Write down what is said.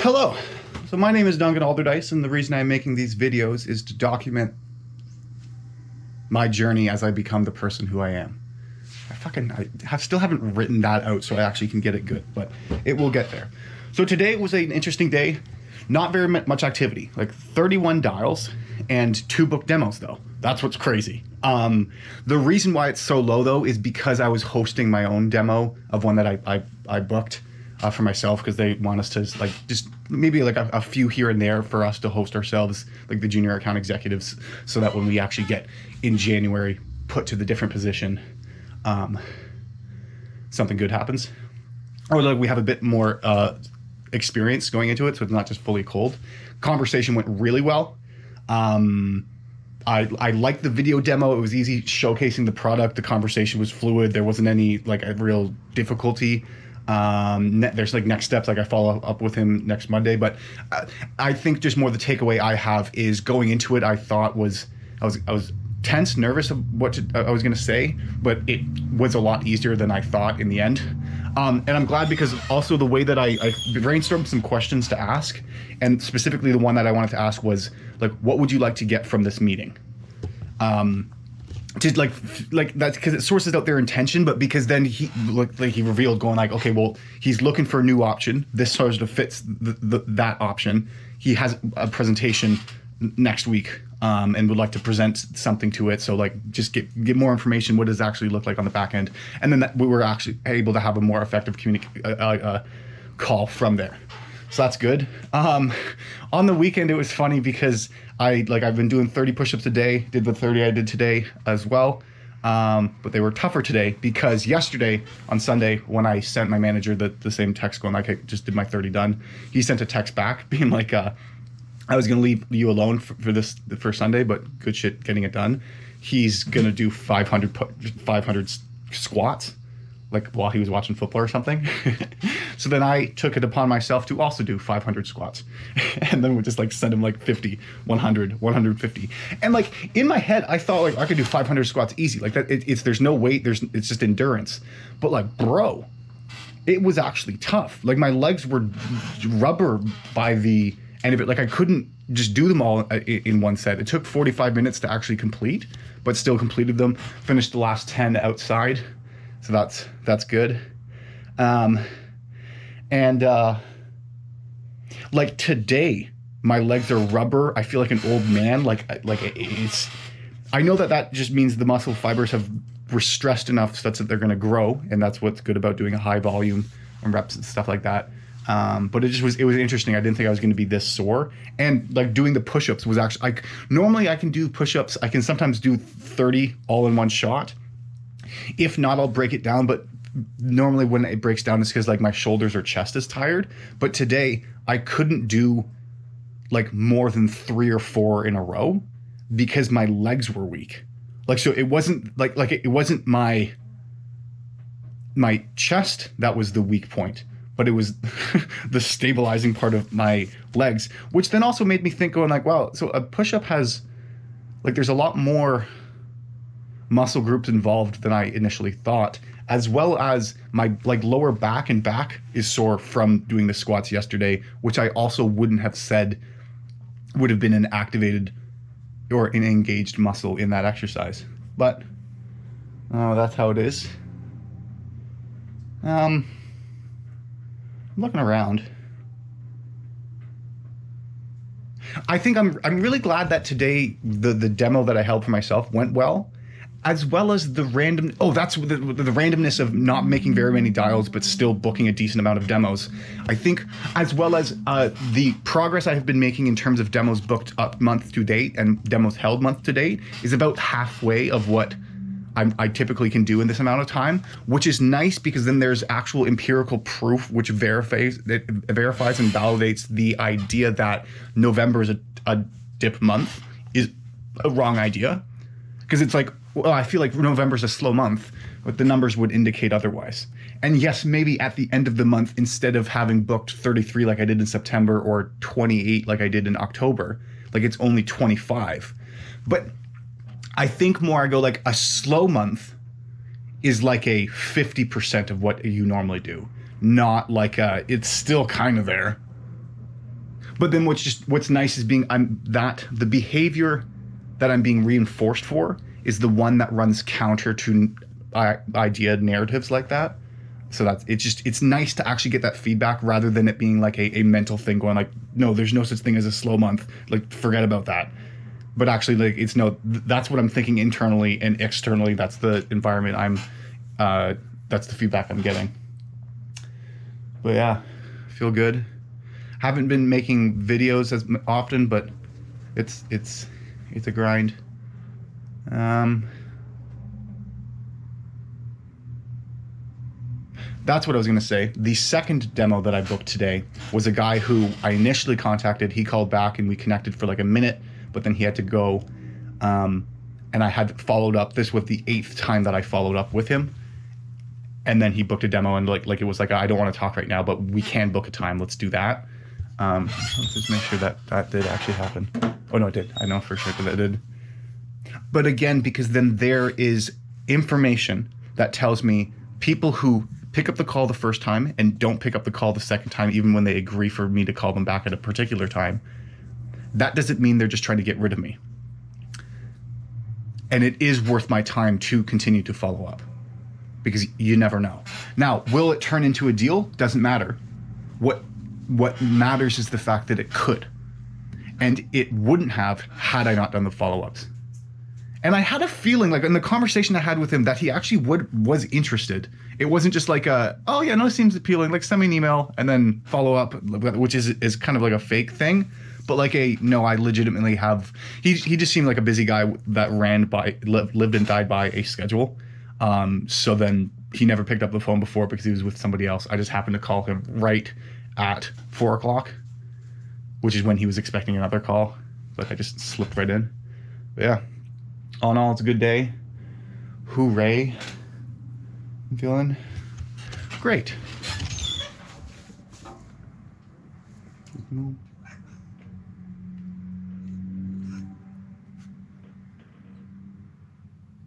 Hello. So my name is Duncan Alderdice, and the reason I'm making these videos is to document my journey as I become the person who I am. Still haven't written that out so I actually can get it good, but it will get there. So today was an interesting day. Not very much activity, like 31 dials and 2 book demos though. That's what's crazy. The reason why it's so low though is because I was hosting my own demo of one that I booked for myself, because they want us to like just maybe like a few here and there for us to host ourselves, like the junior account executives, so that when we actually get in January put to the different position, something good happens, or like we have a bit more experience going into it, so it's not just fully cold. Conversation went really well. I liked the video demo. It was easy showcasing the product. The conversation was fluid. There wasn't any like a real difficulty. There's like next steps, like I follow up with him next Monday, but I think just more the takeaway I have is going into it, I thought I was tense, nervous of what I was going to say, but it was a lot easier than I thought in the end. And I'm glad, because also the way that I brainstormed some questions to ask, and specifically the one that I wanted to ask was like, what would you like to get from this meeting? To like that's because it sources out their intention, but because then he revealed going like, okay, well, he's looking for a new option. This sort of fits that option. He has a presentation next week, and would like to present something to it. So like just get more information. What does it actually look like on the back end? And then we were actually able to have a more effective call from there. So that's good. On the weekend, it was funny because I've been doing 30 push-ups a day, did the 30 I did today as well. But they were tougher today because yesterday on Sunday, when I sent my manager the same text going like, I just did my 30 done, he sent a text back being like, I was going to leave you alone for Sunday, but good shit getting it done. He's going to do 500 squats, like while he was watching football or something. So then I took it upon myself to also do 500 squats. And then we just like send him like 50, 100, 150. And like in my head, I thought like I could do 500 squats easy. Like that, there's no weight, it's just endurance. But like, bro, it was actually tough. Like my legs were rubber by the end of it. Like I couldn't just do them all in one set. It took 45 minutes to actually complete, but still completed them. Finished the last 10 outside. So that's good. Like today, my legs are rubber. I feel like an old man. I know that just means the muscle fibers were stressed enough such that they're going to grow, and that's what's good about doing a high volume and reps and stuff like that. But it was interesting. I didn't think I was going to be this sore. And like doing the push-ups was actually normally I can do push-ups. I can sometimes do 30 all in one shot. If not, I'll break it down. But normally when it breaks down, it's because like my shoulders or chest is tired. But today I couldn't do like more than 3 or 4 in a row because my legs were weak. Like, so it wasn't it wasn't my chest that was the weak point, but it was the stabilizing part of my legs, which then also made me think going like, wow, so a push-up has like, there's a lot more muscle groups involved than I initially thought, as well as my like lower back and back is sore from doing the squats yesterday, which I also wouldn't have said would have been an activated or an engaged muscle in that exercise. But that's how it is. I'm looking around. I think I'm really glad that today the demo that I held for myself went well, as well as the random. Oh, that's the randomness of not making very many dials, but still booking a decent amount of demos. I think, as well as the progress I have been making in terms of demos booked up month to date and demos held month to date is about halfway of what I typically can do in this amount of time, which is nice because then there's actual empirical proof which verifies and validates the idea that November is a dip month is a wrong idea. Because it's like, well, I feel like November's a slow month, but the numbers would indicate otherwise. And yes, maybe at the end of the month, instead of having booked 33 like I did in September or 28 like I did in October, like it's only 25. But I think more I go like a slow month is like a 50% of what you normally do. Not like it's still kind of there. But then what's nice is the behavior that I'm being reinforced for is the one that runs counter to idea narratives like that. So it's nice to actually get that feedback rather than it being like a mental thing going like, no, there's no such thing as a slow month. Like, forget about that. But actually, like, that's what I'm thinking internally, and externally, that's the environment that's the feedback I'm getting. But yeah, feel good. Haven't been making videos as often, but it's a grind. That's what I was going to say. The second demo that I booked today was a guy who I initially contacted. He called back and we connected for like a minute, but then he had to go. And I had followed up. This was the 8th time that I followed up with him. And then he booked a demo, and like it was like, I don't want to talk right now, but we can book a time. Let's do that. Let's just make sure that did actually happen. Oh no, it did. I know for sure that it did. But again, because then there is information that tells me people who pick up the call the first time and don't pick up the call the second time, even when they agree for me to call them back at a particular time, that doesn't mean they're just trying to get rid of me. And it is worth my time to continue to follow up, because you never know. Now, will it turn into a deal? Doesn't matter. What matters is the fact that it could. And it wouldn't have had I not done the follow-ups. And I had a feeling, like in the conversation I had with him, that he actually was interested. It wasn't just like oh yeah, no, it seems appealing, like send me an email and then follow up, which is kind of like a fake thing. But like no, I legitimately have, he just seemed like a busy guy that lived and died by a schedule. So then he never picked up the phone before because he was with somebody else. I just happened to call him right at 4 o'clock, which is when he was expecting another call. But I just slipped right in. But yeah, all in all, it's a good day. Hooray. I'm feeling great.